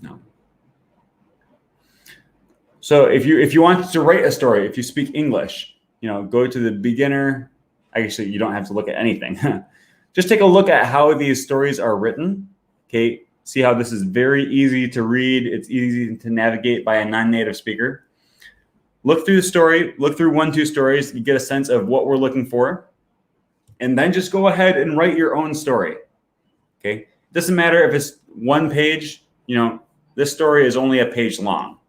No. So if you want to write a story, if you speak English, go to the beginner. Actually, you don't have to look at anything. Just take a look at how these stories are written. Okay. See how this is very easy to read. It's easy to navigate by a non-native speaker. Look through the story, look through 1-2 stories. You get a sense of what we're looking for. And then just go ahead and write your own story. Okay. Doesn't matter if it's 1 page, this story is only a page long,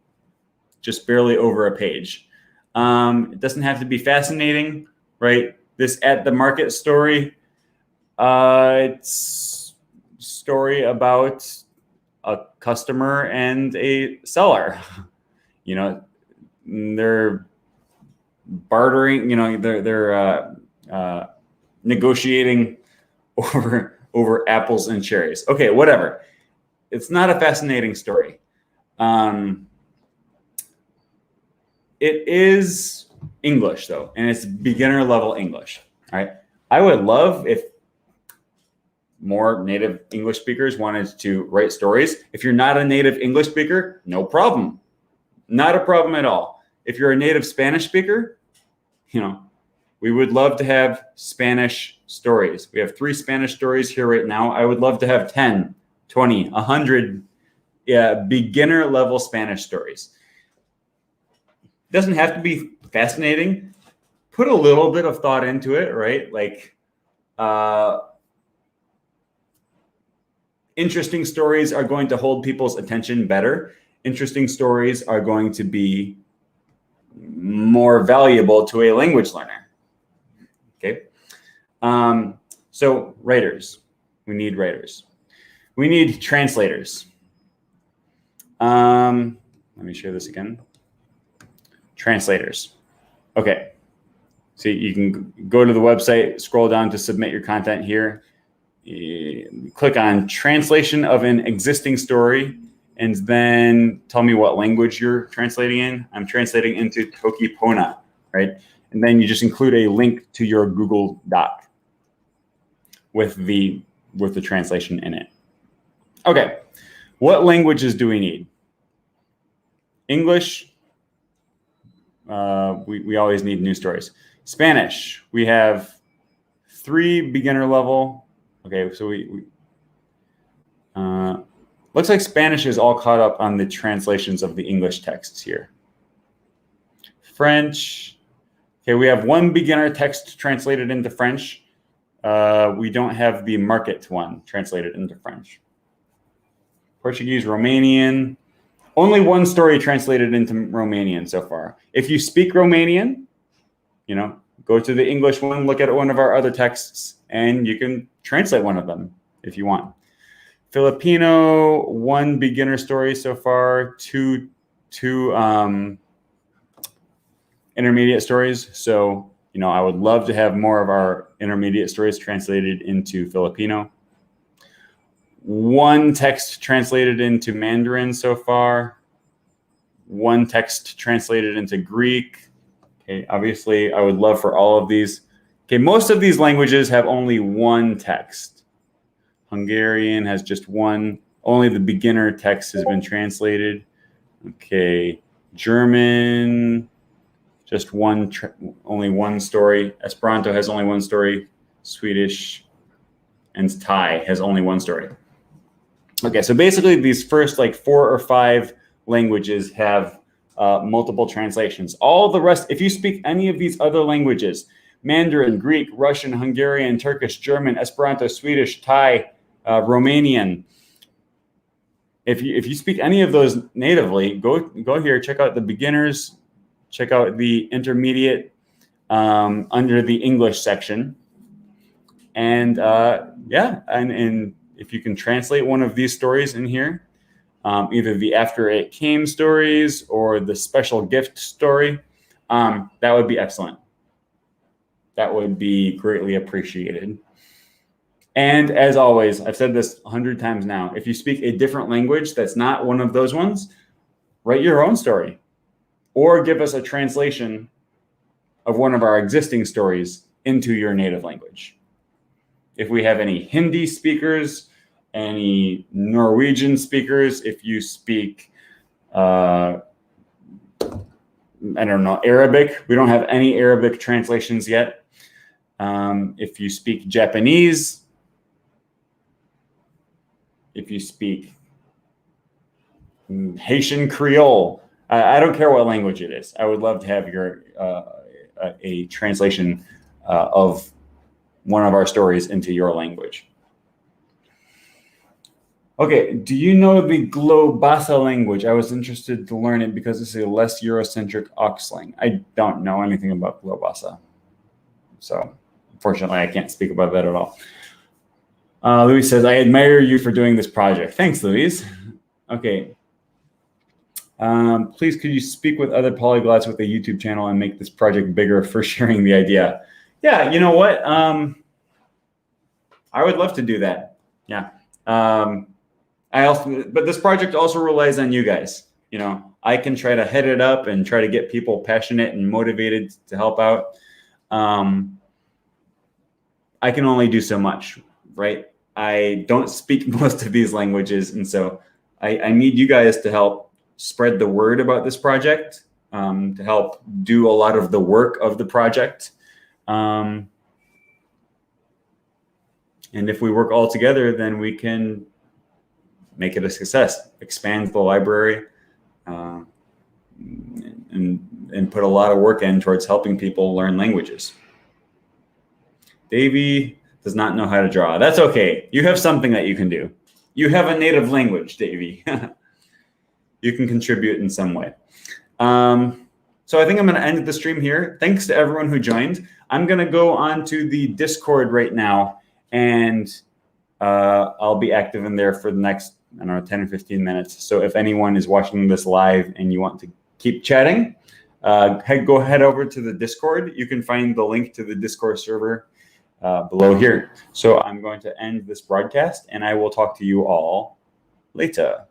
just barely over a page. It doesn't have to be fascinating, right? This at the market story, it's a story about a customer and a seller. They're bartering, they're negotiating over apples and cherries. Okay, whatever. It's not a fascinating story. It is English though, and it's beginner level English. All right. I would love if more native English speakers wanted to write stories. If you're not a native English speaker, no problem. Not a problem at all. If you're a native Spanish speaker, we would love to have Spanish stories. We have 3 Spanish stories here right now. I would love to have 10, 20, 100 beginner level Spanish stories. It doesn't have to be fascinating. Put a little bit of thought into it, right? Like Interesting stories are going to hold people's attention better. Interesting stories are going to be more valuable to a language learner. Okay. So writers, we need writers. We need translators. Let me share this again. Translators. Okay. So you can go to the website, scroll down to submit your content here. Click on translation of an existing story, and then tell me what language you're translating in. I'm translating into Toki Pona, right? And then you just include a link to your Google Doc with the translation in it. Okay, what languages do we need? English, we always need news stories. Spanish, we have 3 beginner level. Okay, so we looks like Spanish is all caught up on the translations of the English texts here. French, okay, we have 1 beginner text translated into French. We don't have the market one translated into French. Portuguese, Romanian, only 1 story translated into Romanian so far. If you speak Romanian, go to the English one, look at one of our other texts, and you can translate one of them if you want. Filipino, 1 beginner story so far, two intermediate stories. So, I would love to have more of our intermediate stories translated into Filipino. 1 text translated into Mandarin so far. 1 text translated into Greek. Okay, obviously, I would love for all of these. Okay, most of these languages have only 1 text. Hungarian has just 1. Only the beginner text has been translated. Okay, German, just only 1 story. Esperanto has only 1 story. Swedish and Thai has only 1 story. Okay, so basically these first 4 or 5 languages have multiple translations. All the rest, if you speak any of these other languages, Mandarin, Greek, Russian, Hungarian, Turkish, German, Esperanto, Swedish, Thai, Romanian, if you speak any of those natively, go here, check out the beginners, check out the intermediate under the English section. And and if you can translate one of these stories in here, either the After It Came stories or the special gift story, that would be excellent. That would be greatly appreciated. And as always, I've said this 100 times now, if you speak a different language that's not one of those ones, write your own story or give us a translation of one of our existing stories into your native language. If we have any Hindi speakers, any Norwegian speakers, if you speak, I don't know, Arabic, we don't have any Arabic translations yet. If you speak Japanese, if you speak Haitian Creole, I don't care what language it is. I would love to have your a translation of one of our stories into your language. Okay, do you know the Globasa language? I was interested to learn it because it's a less Eurocentric Oxlang. I don't know anything about Globasa. So unfortunately, I can't speak about that at all. Louise says, I admire you for doing this project. Thanks, Louise. Okay. Please, could you speak with other polyglots with a YouTube channel and make this project bigger for sharing the idea? Yeah, you know what? I would love to do that. Yeah. But this project also relies on you guys. I can try to head it up and try to get people passionate and motivated to help out. I can only do so much, right? I don't speak most of these languages, and so I need you guys to help spread the word about this project, to help do a lot of the work of the project. And if we work all together, then we can make it a success, expand the library, and put a lot of work in towards helping people learn languages. Davey does not know how to draw. That's okay. You have something that you can do. you have a native language, Davey. You can contribute in some way. So I think I'm going to end the stream here. Thanks to everyone who joined. I'm going to go on to the Discord right now, and I'll be active in there for the next, 10 or 15 minutes. So if anyone is watching this live and you want to keep chatting, go head over to the Discord. You can find the link to the Discord server below here. So I'm going to end this broadcast, and I will talk to you all later.